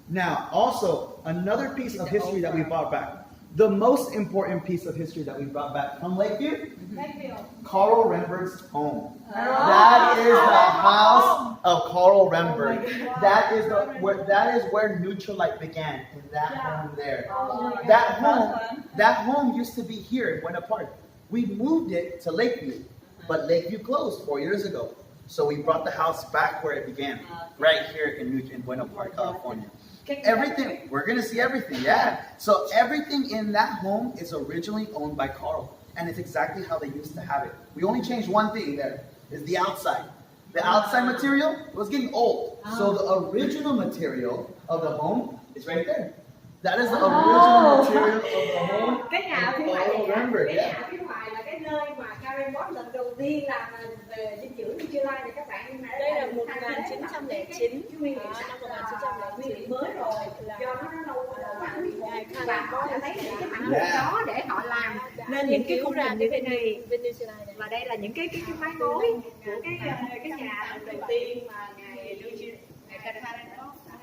Now, also, another piece of history that we brought back. The most important piece of history that we brought back from Lakeview, Carl Remberg's home. That is the house of Carl Remberg. That is where Nutrilite began, in that home there. That home used to be here in Buena Park. We moved it to Lakeview, but Lakeview closed 4 years ago. So we brought the house back where it began, right here in Buena Park, California. Everything, we're going to see everything, yeah. So everything in that home is originally owned by Carl. And it's exactly how they used to have it. We only changed one thing there, is the outside. The outside material was getting old. So the original material of the home is right there. That is the original material of the home. Cái nhà phía ngoài là cái nơi mà Karen Boss lần đầu tiên làm về dinh dưỡng Nutrilite này các bạn. Đây là 1909 năm 1909 mới rồi do nó lâu và họ đã lấy những cái mảnh vụn đó để họ làm nên những cái khung hình như thế này. Và đây là những cái mái ngói của cái nhà đầu tiên mà ngài Karen Boss làm.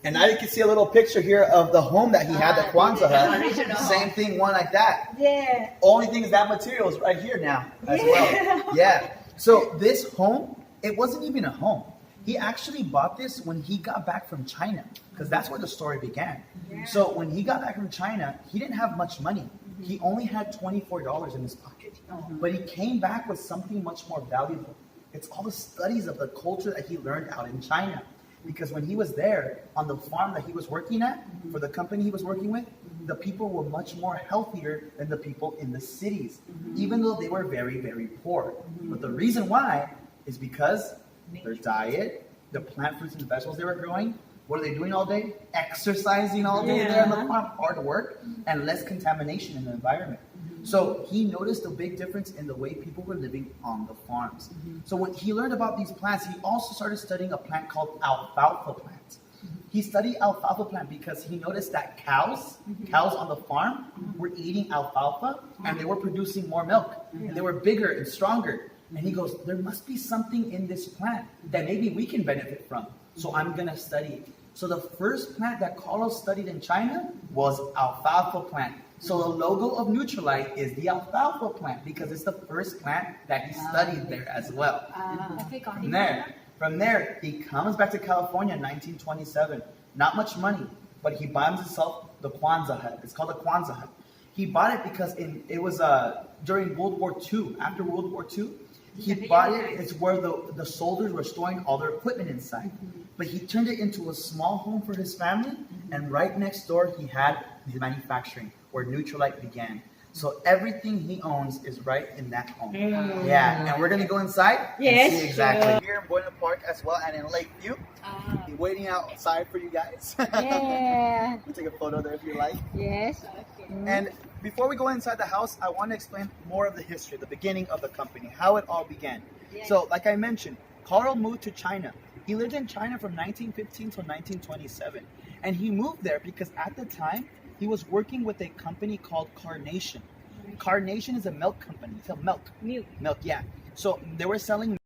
And now you can see a little picture here of the home that he had, the Kwanzaa hut. Same thing, one like that. Yeah. Only thing is that material is right here now as well. Yeah. So this home, it wasn't even a home. He actually bought this when he got back from China, because that's where the story began. Yeah. So when he got back from China, he didn't have much money. He only had $24 in his pocket. But he came back with something much more valuable. It's all the studies of the culture that he learned out in China. Because when he was there on the farm that he was working at, for the company he was working with, the people were much more healthier than the people in the cities, even though they were very, very poor. But the reason why is because their diet, the plant fruits and vegetables they were growing, what are they doing all day? Exercising all day there on the farm, hard work, and less contamination in the environment. So he noticed a big difference in the way people were living on the farms. So when he learned about these plants, he also started studying a plant called alfalfa plants. He studied alfalfa plant because he noticed that cows on the farm were eating alfalfa and they were producing more milk and they were bigger and stronger. And he goes, there must be something in this plant that maybe we can benefit from. So I'm going to study it. So the first plant that Carlos studied in China was alfalfa plant. So the logo of Nutrilite is the alfalfa plant because it's the first plant that he studied there as well. From there, he comes back to California in 1927. Not much money, but he buys himself the Kwanzaa hut. It's called the Kwanzaa hut. He bought it because it was during World War II. After World War II, he bought it. It's where the soldiers were storing all their equipment inside. But he turned it into a small home for his family, and right next door he had the manufacturing where Nutrilite began. So everything he owns is right in that home. Yeah, and we're gonna go inside and see exactly. Here in Buena Park as well, and in Lakeview. He's waiting outside for you guys. Yeah. We'll take a photo there if you like. Yes. And before we go inside the house, I want to explain more of the history, the beginning of the company, how it all began. So, like I mentioned, Carl moved to China. He lived in China from 1915 to 1927. And he moved there because at the time, he was working with a company called Carnation. Carnation is a milk company. It's a milk. Milk. Milk, yeah. So they were selling